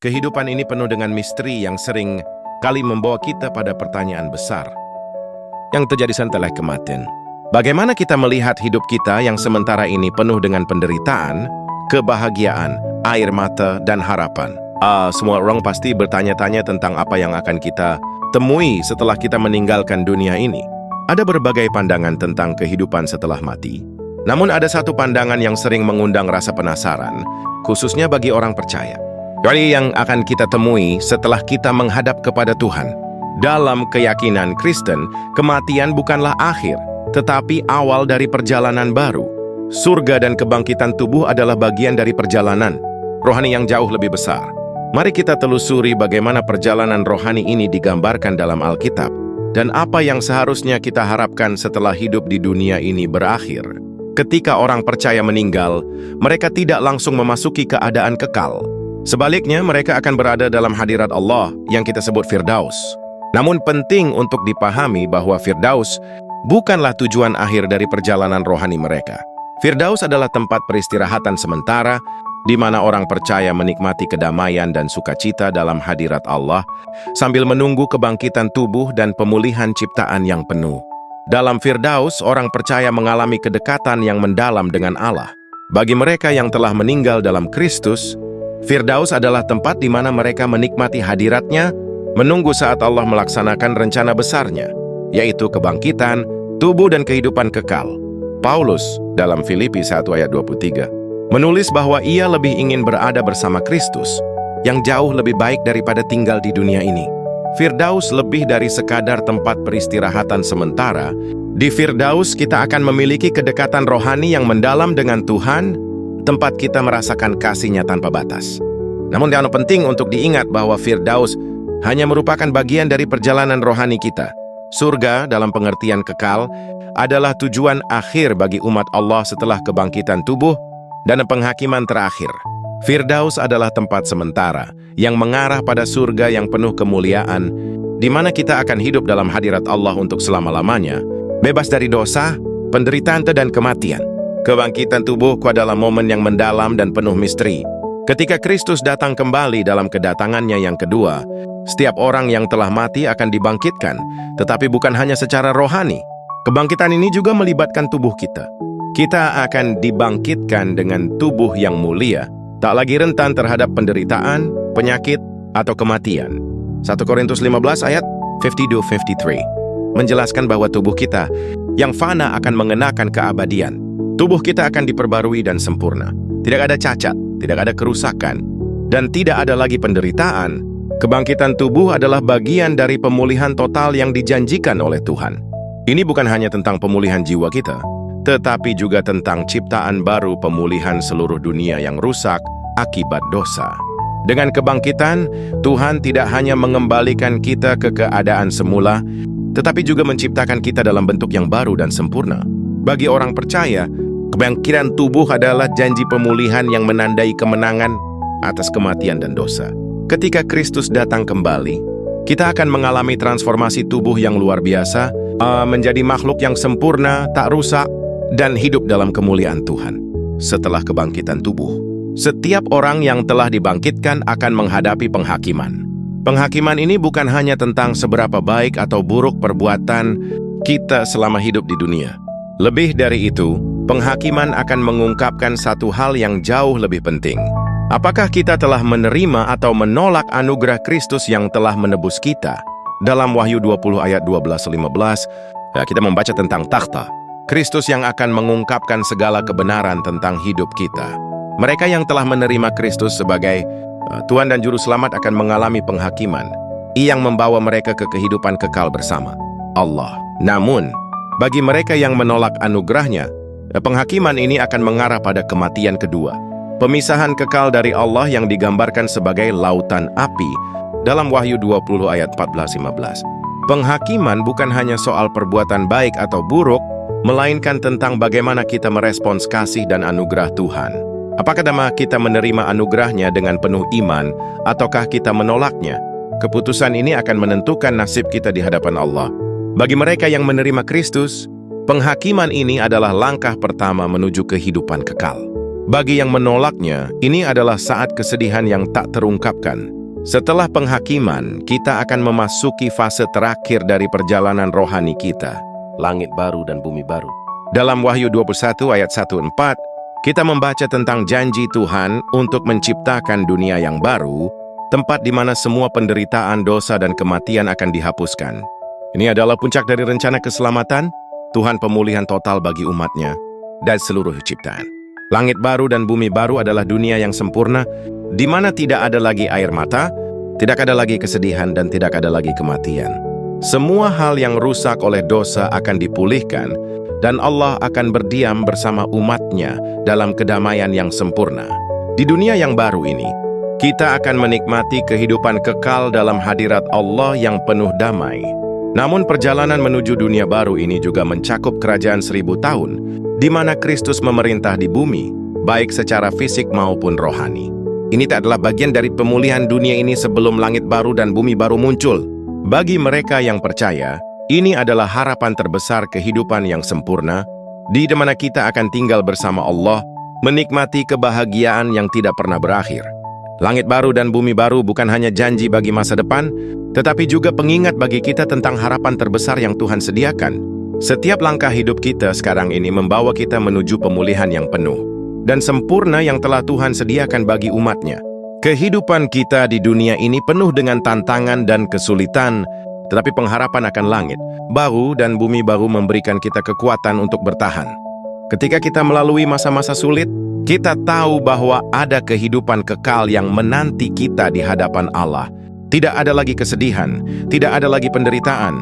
Kehidupan ini penuh dengan misteri yang sering kali membawa kita pada pertanyaan besar yang terjadi setelah kematian. Bagaimana kita melihat hidup kita yang sementara ini penuh dengan penderitaan, kebahagiaan, air mata, dan harapan? Semua orang pasti bertanya-tanya tentang apa yang akan kita temui setelah kita meninggalkan dunia ini. Ada berbagai pandangan tentang kehidupan setelah mati. Namun ada satu pandangan yang sering mengundang rasa penasaran, khususnya bagi orang percaya. Jadi yang akan kita temui setelah kita menghadap kepada Tuhan. Dalam keyakinan Kristen, kematian bukanlah akhir, tetapi awal dari perjalanan baru. Surga dan kebangkitan tubuh adalah bagian dari perjalanan rohani yang jauh lebih besar. Mari kita telusuri bagaimana perjalanan rohani ini digambarkan dalam Alkitab, dan apa yang seharusnya kita harapkan setelah hidup di dunia ini berakhir. Ketika orang percaya meninggal, mereka tidak langsung memasuki keadaan kekal. Sebaliknya, mereka akan berada dalam hadirat Allah yang kita sebut Firdaus. Namun penting untuk dipahami bahwa Firdaus bukanlah tujuan akhir dari perjalanan rohani mereka. Firdaus adalah tempat peristirahatan sementara, di mana orang percaya menikmati kedamaian dan sukacita dalam hadirat Allah, sambil menunggu kebangkitan tubuh dan pemulihan ciptaan yang penuh. Dalam Firdaus, orang percaya mengalami kedekatan yang mendalam dengan Allah. Bagi mereka yang telah meninggal dalam Kristus, Firdaus adalah tempat di mana mereka menikmati hadiratnya, menunggu saat Allah melaksanakan rencana besarnya, yaitu kebangkitan, tubuh dan kehidupan kekal. Paulus dalam Filipi 1 ayat 23 menulis bahwa ia lebih ingin berada bersama Kristus, yang jauh lebih baik daripada tinggal di dunia ini. Firdaus lebih dari sekadar tempat peristirahatan sementara. Di Firdaus kita akan memiliki kedekatan rohani yang mendalam dengan Tuhan, tempat kita merasakan kasih-Nya tanpa batas. Namun yang penting untuk diingat bahwa Firdaus hanya merupakan bagian dari perjalanan rohani kita. Surga dalam pengertian kekal adalah tujuan akhir bagi umat Allah setelah kebangkitan tubuh dan penghakiman terakhir. Firdaus adalah tempat sementara yang mengarah pada surga yang penuh kemuliaan, di mana kita akan hidup dalam hadirat Allah untuk selama-lamanya, bebas dari dosa, penderitaan dan kematian. Kebangkitan tubuhku adalah momen yang mendalam dan penuh misteri. Ketika Kristus datang kembali dalam kedatangannya yang kedua, setiap orang yang telah mati akan dibangkitkan, tetapi bukan hanya secara rohani. Kebangkitan ini juga melibatkan tubuh kita. Kita akan dibangkitkan dengan tubuh yang mulia, tak lagi rentan terhadap penderitaan, penyakit, atau kematian. 1 Korintus 15 ayat 52-53 menjelaskan bahwa tubuh kita yang fana akan mengenakan keabadian. Tubuh kita akan diperbarui dan sempurna. Tidak ada cacat, tidak ada kerusakan, dan tidak ada lagi penderitaan. Kebangkitan tubuh adalah bagian dari pemulihan total yang dijanjikan oleh Tuhan. Ini bukan hanya tentang pemulihan jiwa kita, tetapi juga tentang ciptaan baru, pemulihan seluruh dunia yang rusak akibat dosa. Dengan kebangkitan, Tuhan tidak hanya mengembalikan kita ke keadaan semula, tetapi juga menciptakan kita dalam bentuk yang baru dan sempurna. Bagi orang percaya, kebangkitan tubuh adalah janji pemulihan yang menandai kemenangan atas kematian dan dosa. Ketika Kristus datang kembali, kita akan mengalami transformasi tubuh yang luar biasa, menjadi makhluk yang sempurna, tak rusak, dan hidup dalam kemuliaan Tuhan. Setelah kebangkitan tubuh, setiap orang yang telah dibangkitkan akan menghadapi penghakiman. Penghakiman ini bukan hanya tentang seberapa baik atau buruk perbuatan kita selama hidup di dunia. Lebih dari itu, penghakiman akan mengungkapkan satu hal yang jauh lebih penting. Apakah kita telah menerima atau menolak anugerah Kristus yang telah menebus kita? Dalam Wahyu 20 ayat 12-15, kita membaca tentang takhta Kristus yang akan mengungkapkan segala kebenaran tentang hidup kita. Mereka yang telah menerima Kristus sebagai Tuhan dan Juru Selamat akan mengalami penghakiman, yang membawa mereka ke kehidupan kekal bersama Allah. Namun, bagi mereka yang menolak anugerahnya, penghakiman ini akan mengarah pada kematian kedua. Pemisahan kekal dari Allah yang digambarkan sebagai lautan api dalam Wahyu 20 ayat 14-15. Penghakiman bukan hanya soal perbuatan baik atau buruk, melainkan tentang bagaimana kita merespons kasih dan anugerah Tuhan. Apakah kita menerima anugerahnya dengan penuh iman, ataukah kita menolaknya? Keputusan ini akan menentukan nasib kita di hadapan Allah. Bagi mereka yang menerima Kristus, penghakiman ini adalah langkah pertama menuju kehidupan kekal. Bagi yang menolaknya, ini adalah saat kesedihan yang tak terungkapkan. Setelah penghakiman, kita akan memasuki fase terakhir dari perjalanan rohani kita, langit baru dan bumi baru. Dalam Wahyu 21 ayat 1-4, kita membaca tentang janji Tuhan untuk menciptakan dunia yang baru, tempat di mana semua penderitaan, dosa, dan kematian akan dihapuskan. Ini adalah puncak dari rencana keselamatan, Tuhan pemulihan total bagi umatnya, dan seluruh ciptaan. Langit baru dan bumi baru adalah dunia yang sempurna, di mana tidak ada lagi air mata, tidak ada lagi kesedihan, dan tidak ada lagi kematian. Semua hal yang rusak oleh dosa akan dipulihkan, dan Allah akan berdiam bersama umatnya dalam kedamaian yang sempurna. Di dunia yang baru ini, kita akan menikmati kehidupan kekal dalam hadirat Allah yang penuh damai. Namun perjalanan menuju dunia baru ini juga mencakup kerajaan 1000 tahun, di mana Kristus memerintah di bumi, baik secara fisik maupun rohani. Ini tak adalah bagian dari pemulihan dunia ini sebelum langit baru dan bumi baru muncul. Bagi mereka yang percaya, ini adalah harapan terbesar kehidupan yang sempurna, di mana kita akan tinggal bersama Allah, menikmati kebahagiaan yang tidak pernah berakhir. Langit baru dan bumi baru bukan hanya janji bagi masa depan, tetapi juga pengingat bagi kita tentang harapan terbesar yang Tuhan sediakan. Setiap langkah hidup kita sekarang ini membawa kita menuju pemulihan yang penuh dan sempurna yang telah Tuhan sediakan bagi umatnya. Kehidupan kita di dunia ini penuh dengan tantangan dan kesulitan, tetapi pengharapan akan langit baru dan bumi baru memberikan kita kekuatan untuk bertahan. Ketika kita melalui masa-masa sulit, kita tahu bahwa ada kehidupan kekal yang menanti kita di hadapan Allah. Tidak ada lagi kesedihan, tidak ada lagi penderitaan,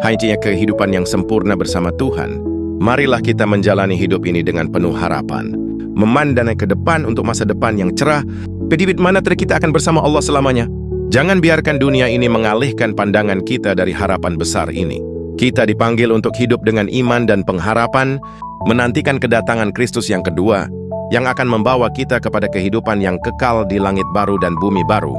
hanya kehidupan yang sempurna bersama Tuhan. Marilah kita menjalani hidup ini dengan penuh harapan, memandang ke depan untuk masa depan yang cerah, di mana kita akan bersama Allah selamanya. Jangan biarkan dunia ini mengalihkan pandangan kita dari harapan besar ini. Kita dipanggil untuk hidup dengan iman dan pengharapan, menantikan kedatangan Kristus yang kedua, yang akan membawa kita kepada kehidupan yang kekal di langit baru dan bumi baru.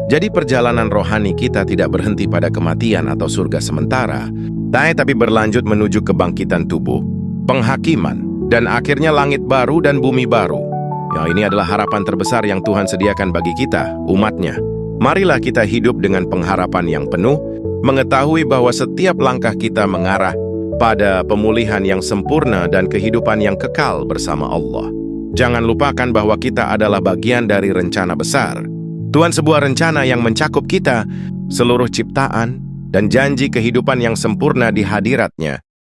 Jadi perjalanan rohani kita tidak berhenti pada kematian atau surga sementara, tapi berlanjut menuju kebangkitan tubuh, penghakiman, dan akhirnya langit baru dan bumi baru. Ini adalah harapan terbesar yang Tuhan sediakan bagi kita, umatnya. Marilah kita hidup dengan pengharapan yang penuh, mengetahui bahwa setiap langkah kita mengarah pada pemulihan yang sempurna dan kehidupan yang kekal bersama Allah. Jangan lupakan bahwa kita adalah bagian dari rencana besar. Tuhan sebuah rencana yang mencakup kita, seluruh ciptaan, dan janji kehidupan yang sempurna di hadirat-Nya.